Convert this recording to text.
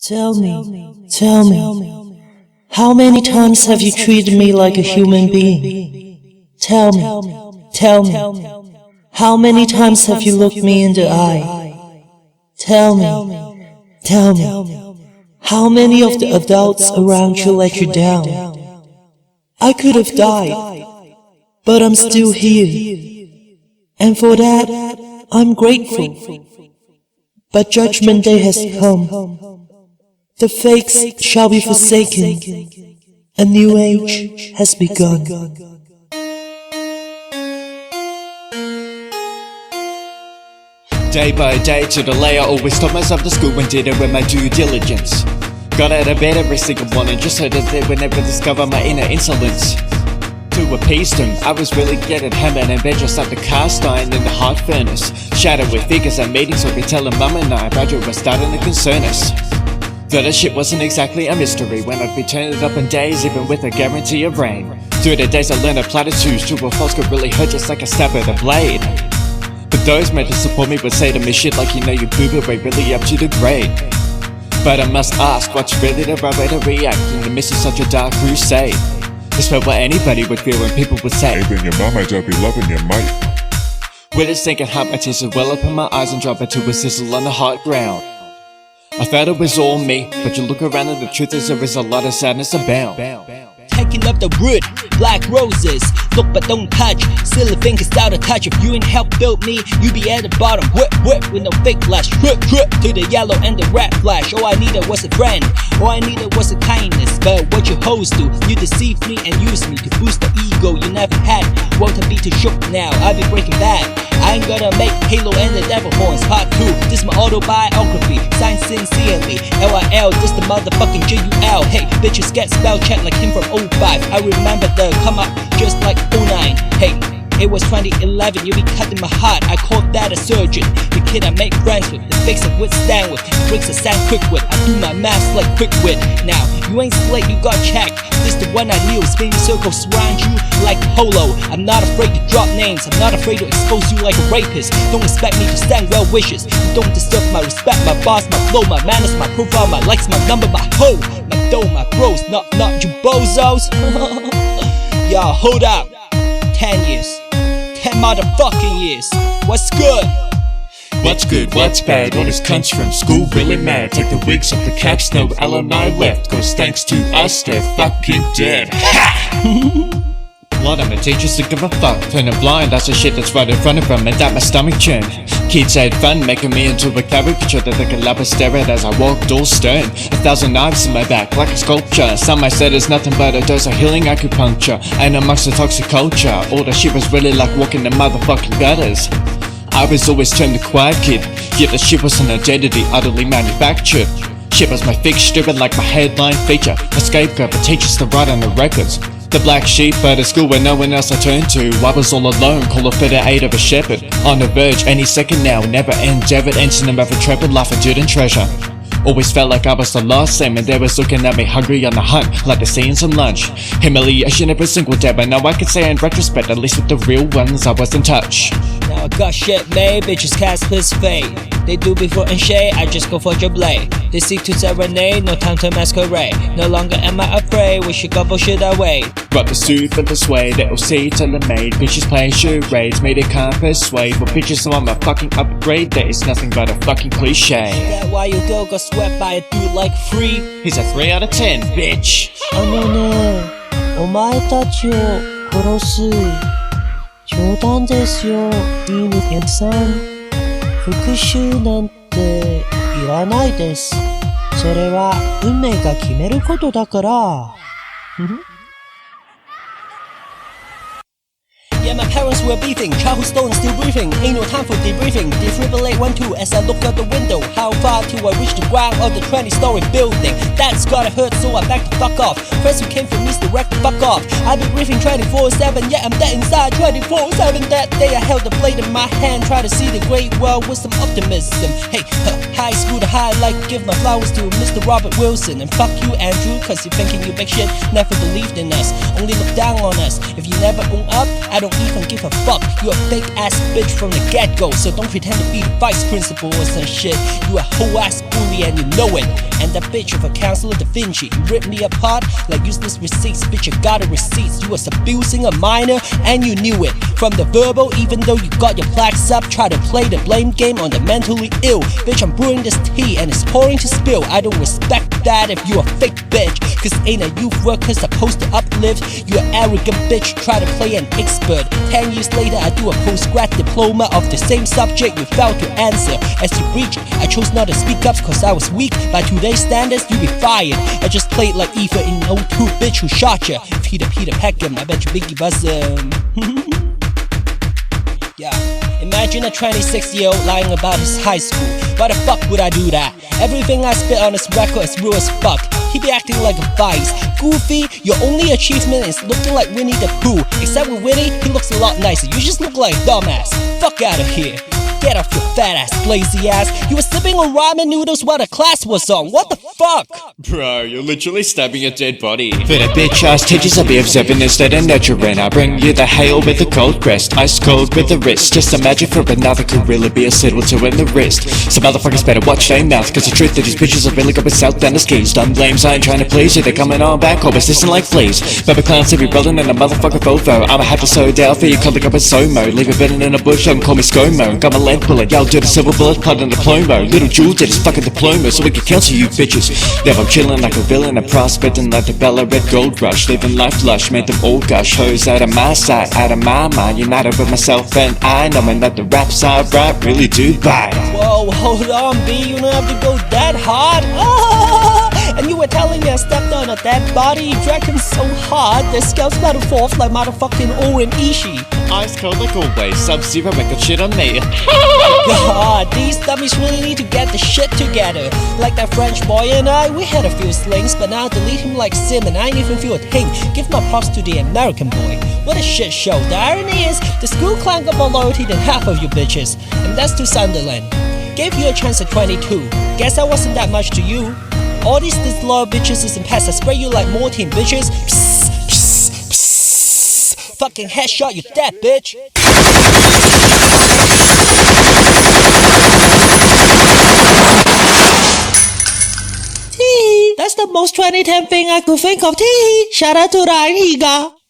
Tell me, how many times have you treated me like a human being? Tell me, how many times have you looked me in the eye? Tell me, how many of the adults around you let you down? I could have died, but I'm still here, and for that, I'm grateful. But Judgment Day has come. The fakes shall be forsaken. A new age has begun. Day by day to the lay, I always told myself to school and did it with my due diligence. Got out of bed every single morning just so that they would never discover my inner insolence. To appease them, I was really getting hammered and bed just like the cast iron in the hot furnace. Shattered with figures and meetings, we'll be telling mum and I about what was starting to concern us. Though that shit wasn't exactly a mystery when I'd be turning it up in days even with a guarantee of rain. Through the days I learned that platitudes true or false could really hurt just like a stab with a blade. But those meant to support me would say to me shit like, you know, you boo-boo way really up to the grade. But I must ask, what's really the right way to react in the midst of such a dark crusade? It's not what anybody would feel when people would say, "Hey, then your mama don't be loving your mate." With a sinking heart, my tears would well up in my eyes and drop into a sizzle on the hot ground. I thought it was all me, but you look around and the truth is there is a lot of sadness abound. Taking up the wood, black roses, look but don't touch. Silly fingers out of touch. If you ain't help build me, you be at the bottom. Whip with no fake flash. Trip to the yellow and the red flash. All I needed was a friend. All I needed was a kindness. But what you hoes do, you deceive me and use me to boost the ego you never had. Want to be too shook now, I be breaking bad. I ain't gonna make Halo and the Devil Horns Part 2. This my autobiography, signed sincerely. LIL, this the motherfucking JUL. Hey, bitches get spell checked like him from 05. I remember the come up just like 09. Hey, it was 2011, you be cutting my heart. I called that a surgeon. The kid I make friends with, the fakes I withstand with, bricks I stand quick with. I do my maths like quick wit. Now, you ain't slate, you got checked. This the one I knew, spinning circles surround you like polo. I'm not afraid to drop names, I'm not afraid to expose you like a rapist. Don't expect me to stand well wishes. You don't deserve my respect, my boss, my flow, my manners, my profile, my likes, my number, my hoe, my dough, my bros, not you bozos. Y'all, hold up. 10 years. 10 motherfucking years. What's good? What's good, what's bad, all this comes from school really mad. Take the wigs off the caps, no alumni left. Cause thanks to us, they're fucking dead. Ha! A lot of my teachers don't give a fuck. Turning blind, that's the shit that's right in front of them and that my stomach churn. Kids had fun making me into a caricature that they could love and stare at as I walked all stern. 1,000 knives in my back like a sculpture. Some might say there's nothing but a dose of healing acupuncture. And amongst the toxic culture, all the shit was really like walking the motherfucking gutters. I was always termed the quiet kid, yet the shit was an identity utterly manufactured. Shit was my fixture and like my headline feature, a scapegoat for teachers to write on the records. The black sheep at a school where no one else I turned to. I was all alone, called for the aid of a shepherd. On the verge, any second now, never endeavored, entering them of a trepid life of dirt and treasure. Always felt like I was the last same and they was looking at me hungry on the hunt, like they're seeing some lunch. Humiliation every single day, but now I can say in retrospect, at least with the real ones I was in touch. Now I got shit made, bitches cast his fade. They do before and shade, I just go for your blade. They seek to serenade, no time to masquerade. No longer am I afraid, we should go bullshit away. Brought the soothe and persuade, they'll see till it made. Bitches playing charades, made it can't persuade. But bitches want my fucking upgrade, that is nothing but a fucking cliche. That why you go got swept by a dude like free. He's a 3 out of 10, bitch. お前たちを殺す冗談ですよ、犬犬さん。復讐なんていらないです。それは運命が決めることだから。Yeah, my parents were beefing, childhood stolen, still breathing. Ain't no time for debriefing. Defibrillate 1-2 as I look out the window. How far till I reach the ground of the 20-story building? That's gotta hurt, so I back the fuck off. Friends who came from me to wreck the fuck off. I've been breathing 24/7, yeah, I'm dead inside 24/7. That day I held the blade in my hand, try to see the great world with some optimism. Hey, high school to high, like give my flowers to Mr. Robert Wilson. And fuck you, Andrew, cause you're thinking you big shit, never believed in us, only look down on us. If you never own up, I don't even give a fuck. You a fake ass bitch from the get-go, so don't pretend to be the vice principal or some shit. You a whole ass bully and you know it. And that bitch of a counselor Da Vinci. You rip me apart like useless receipts. Bitch, you got a receipts. You was abusing a minor and you knew it. From the verbal, even though you got your plaques up, try to play the blame game on the mentally ill. Bitch, I'm brewing this tea and it's pouring to spill. I don't respect that if you a fake bitch, cause ain't a youth worker supposed to uplift. You an arrogant bitch, try to play an expert. 10 years later, I do a post-grad diploma of the same subject you failed to answer. As you reach, I chose not to speak up cause I was weak. By today's standards, you be fired. I just played like Eva in O2, bitch who shot ya. Peter Peckham, I bet you Biggie was Yeah. Imagine a 26-year-old lying about his high school. Why the fuck would I do that? Everything I spit on this record is real as fuck. He be acting like a vice. Goofy, your only achievement is looking like Winnie the Pooh. Except with Winnie, he looks a lot nicer. You just look like a dumbass. Fuck out of here. Get off your fat ass, lazy ass. You were sipping on ramen noodles while the class was on. What the fuck? Bro, you're literally stabbing a dead body. For the bitch ass teachers, I'll be observing instead of nurturing. I bring you the hail with the cold breast, ice cold with the wrist. Just imagine for another could really be a siddle to in the wrist. Some motherfuckers better watch their mouth, cause the truth that these bitches are really going south down the skis. Dumb blames, I ain't trying to please you, they're coming on back, all persistent like fleas. Baby clowns to be rolling in a motherfucker Volvo. I'ma have to slow down for you, calling up a SOMO. Leave a bit in a bush, don't call me ScoMo. Got my lead bullet, y'all do the silver bullet, plot in the plomo. Lil Jul did his fucking diploma, so we can cancel you bitches. Yeah, I'm chilling like a villain, a prospecting like the Bella Red Gold Rush. Living life lush, made them all gush. Hoes out of my sight, out of my mind. United with myself and I, knowing that the raps I write really do bite. Whoa, hold on, B, you don't have to go that hard. And you were telling me I stepped on a dead body. You dragged him so hard, the scales about to fall off like motherfucking Oren Ishii. Ice cold like always, Sub-Zero make the shit on me. God, these dummies really need to get the shit together. Like that French boy and I, we had a few slings, but now delete him like Sim and I ain't even feel a thing. Give my props to the American boy. What a shit show. The irony is, the school clan got more loyalty than half of you bitches. And that's to Sunderland. Gave you a chance at 22. Guess I wasn't that much to you. All these disloyal bitches is in past. I spray you like Morty, bitches. Psst, psst, psst. Fucking headshot, you dead bitch. That's the most 2010 thing I could think of. Shout out to Ryan Higa.